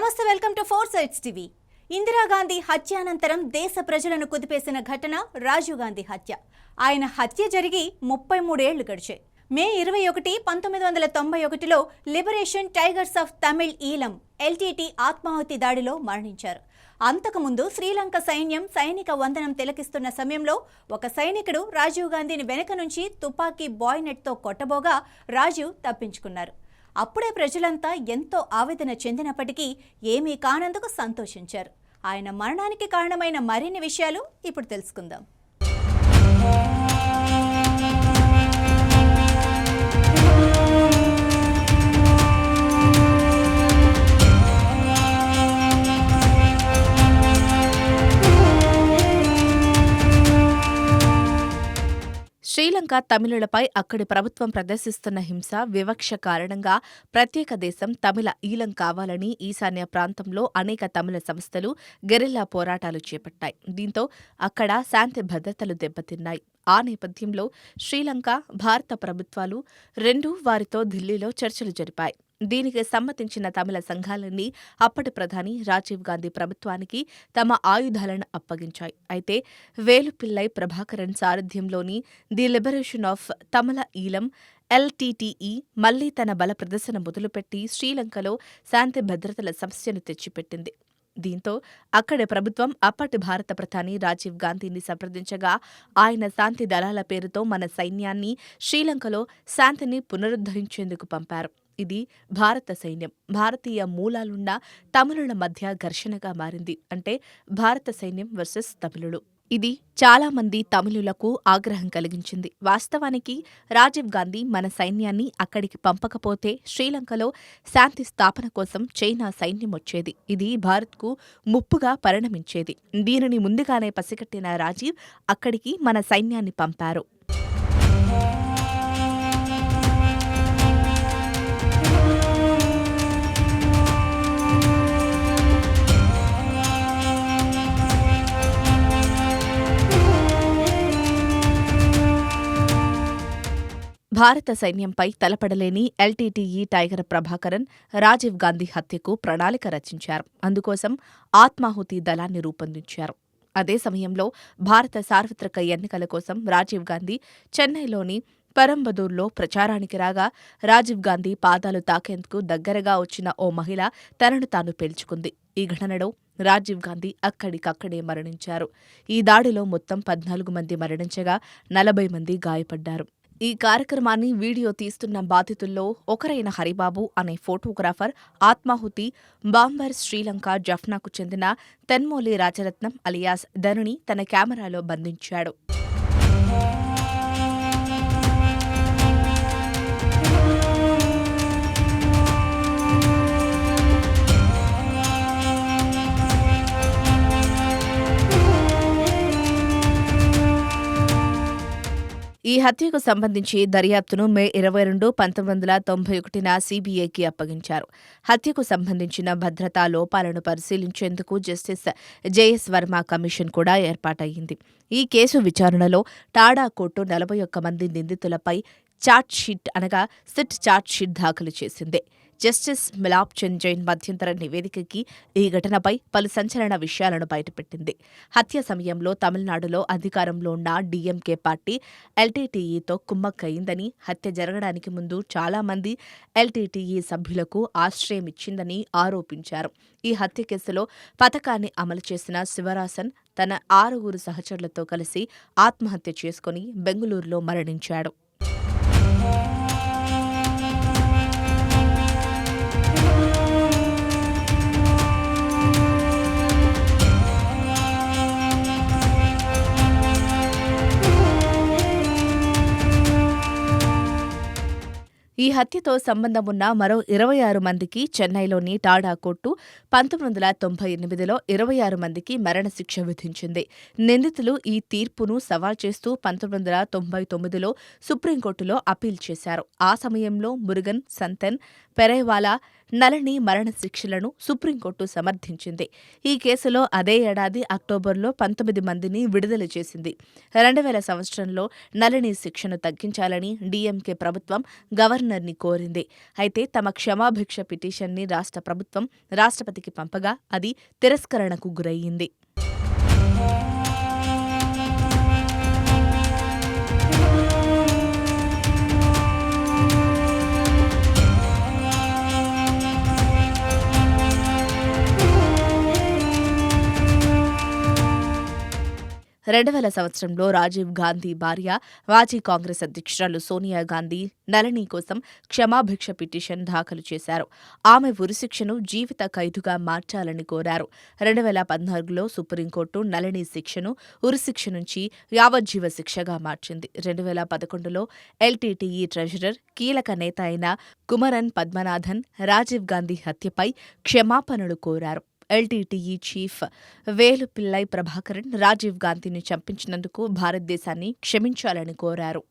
నమస్తే, welcome to 4 sides TV. Indira Gandhi హత్యానంతరం దేశ ప్రజలను కుదిపేసిన ఘటన రాజీవ్ గాంధీ హత్య. ఆయన హత్య జరిగి 33 ఏళ్లు గడిచాయి. మే 21, 1991లో Liberation Tigers of Tamil Eelam LTTE ఆత్మాహుతి దాడిలో మరణించారు. అంతకుముందు శ్రీలంక సైన్యం సైనిక వందనం తిలకిస్తున్న సమయంలో ఒక సైనికుడు రాజీవ్ గాంధీని వెనక నుంచి తుపాకీ బాయ్నెట్తో కొట్టబోగా రాజీవ్ తప్పించుకున్నారు. అప్పుడే ప్రజలంతా ఎంతో ఆవేదన చెందినప్పటికీ ఏమీ కానందుకు సంతోషించారు. ఆయన మరణానికి కారణమైన మరిన్ని విషయాలు ఇప్పుడు తెలుసుకుందాం. శ్రీలంక తమిళులపై అక్కడి ప్రభుత్వం ప్రదర్శిస్తున్న హింస, వివక్ష కారణంగా ప్రత్యేక దేశం తమిళ ఈలం కావాలని ఈశాన్య ప్రాంతంలో అనేక తమిళ సంస్థలు గెరిల్లా పోరాటాలు చేపట్టాయి. దీంతో అక్కడ శాంతి భద్రతలు దెబ్బతిన్నాయి. ఆ నేపథ్యంలో శ్రీలంక, భారత ప్రభుత్వాలు రెండూ వారితో ఢిల్లీలో చర్చలు జరిపాయి. దీనికి సమ్మతించిన తమిళ సంఘాలన్నీ అప్పటి ప్రధాని రాజీవ్ గాంధీ ప్రభుత్వానికి తమ ఆయుధాలను అప్పగించాయి. అయితే వేలుపిల్లై ప్రభాకరన్ సారథ్యంలోని the Liberation of Tamil Eelam LTTE మళ్లీ తన బల ప్రదర్శన మొదలుపెట్టి శ్రీలంకలో శాంతి భద్రతల సమస్యను తెచ్చిపెట్టింది. దీంతో అక్కడి ప్రభుత్వం అప్పటి భారత ప్రధాని రాజీవ్ గాంధీని సంప్రదించగా ఆయన శాంతి దళాల పేరుతో మన సైన్యాన్ని శ్రీలంకలో శాంతిని పునరుద్ధరించేందుకు పంపారు. ఇది భారత సైన్యం, భారతీయ మూలాలున్న తమిళుల మధ్య ఘర్షణగా మారింది. అంటే భారత సైన్యం వర్సెస్ తమిళులు. ఇది చాలా మంది తమిళులకు ఆగ్రహం కలిగించింది. వాస్తవానికి రాజీవ్ గాంధీ మన సైన్యాన్ని అక్కడికి పంపకపోతే శ్రీలంకలో శాంతి స్థాపన కోసం చైనా సైన్యం వచ్చేది. ఇది భారత్కు ముప్పుగా పరిణమించేది. దీనిని ముందుగానే పసిగట్టిన రాజీవ్ అక్కడికి మన సైన్యాన్ని పంపారు. భారత సైన్యంపై తలపడలేని ఎల్టీటీఈ టైగర్ ప్రభాకరన్ రాజీవ్ గాంధీ హత్యకు ప్రణాళిక రచించారు. అందుకోసం ఆత్మాహుతి దళాన్ని రూపొందించారు. అదే సమయంలో భారత సార్వత్రిక ఎన్నికల కోసం రాజీవ్ గాంధీ చెన్నైలోని పెరంబదూర్లో ప్రచారానికి రాగా రాజీవ్ గాంధీ పాదాలు తాకేందుకు దగ్గరగా వచ్చిన ఓ మహిళ తనను తాను పేల్చుకుంది. ఈ ఘటనలో రాజీవ్ గాంధీ అక్కడికక్కడే మరణించారు. ఈ దాడిలో మొత్తం 14 మంది మరణించగా 40 మంది గాయపడ్డారు. ఈ కార్యక్రమాన్ని వీడియో తీస్తున్న బాధితుల్లో ఒకరైన హరిబాబు అనే ఫోటోగ్రాఫర్ ఆత్మాహుతి బాంబర్ శ్రీలంక జఫ్నాకు చెందిన తెన్మోలి రాజరత్నం అలియాస్ ధనుని తన కెమెరాలో బంధించాడు. ఈ హత్యకు సంబంధించి దర్యాప్తును మే 22, 1991న సీబీఐకి అప్పగించారు. హత్యకు సంబంధించిన భద్రతా లోపాలను పరిశీలించేందుకు జస్టిస్ జేఎస్ వర్మ కమిషన్ కూడా ఏర్పాటయ్యింది. ఈ కేసు విచారణలో టాడా కోర్టు 41 మంది నిందితులపై సిట్ ఛార్జ్షీట్ దాఖలు చేసింది. జస్టిస్ మిలాప్ చంద్ జైన్ మధ్యంతర నివేదికకి ఈ ఘటనపై పలు సంచలన విషయాలను బయటపెట్టింది. హత్య సమయంలో తమిళనాడులో అధికారంలో ఉన్న డీఎంకే పార్టీ ఎల్టీటీఈతో కుమ్మక్కయిందని, హత్య జరగడానికి ముందు చాలా మంది ఎల్టీటీఈ సభ్యులకు ఆశ్రయం ఇచ్చిందని ఆరోపించారు. ఈ హత్య కేసులో పథకాన్ని అమలు చేసిన శివరాసన్ తన 6 సహచరులతో కలిసి ఆత్మహత్య చేసుకుని బెంగుళూరులో మరణించాడు. ఈ హత్యతో సంబంధం ఉన్న మరో 26 మందికి చెన్నైలోని టాడా కోర్టు 1998లో 26 మందికి మరణశిక్ష విధించింది. నిందితులు ఈ తీర్పును సవాల్ చేస్తూ 1999లో సుప్రీంకోర్టులో అప్పీల్ చేశారు. ఆ సమయంలో మురుగన్, సంతన్, పెరేవాలా, నళిని మరణశిక్షలను సుప్రీంకోర్టు సమర్థించింది. ఈ కేసులో అదే ఏడాది అక్టోబర్లో 19 మందిని విడుదల చేసింది. 2000 సంవత్సరంలో నళిని శిక్షను తగ్గించాలని డీఎంకే ప్రభుత్వం గవర్నర్ని కోరింది. అయితే తమ క్షమాభిక్ష పిటిషన్ని రాష్ట్ర ప్రభుత్వం రాష్ట్రపతికి పంపగా అది తిరస్కరణకు గురయ్యింది. సంవత్సరంలో రాజీవ్ గాంధీ భార్య, మాజీ కాంగ్రెస్ అధ్యక్షురాలు సోనియా గాంధీ నళిని కోసం క్షమాభిక్ష పిటిషన్ దాఖలు చేశారు. ఆమె ఉరిశిక్షను జీవిత ఖైదుగా మార్చాలని కోరారు. 2014లో సుప్రీంకోర్టు నళిని శిక్షను ఉరిశిక్ష నుంచి యావజ్జీవ శిక్షగా మార్చింది. 2011లో ఎల్టీటీఈ ట్రెజరర్, కీలక నేత అయిన కుమరన్ పద్మనాథన్ రాజీవ్ గాంధీ హత్యపై క్షమాపణలు కోరారు. ఎల్టీటీఈ చీఫ్ వేలుపిల్లై ప్రభాకరన్ రాజీవ్ గాంధీని చంపించినందుకు భారతదేశాన్ని క్షమించాలని కోరారు.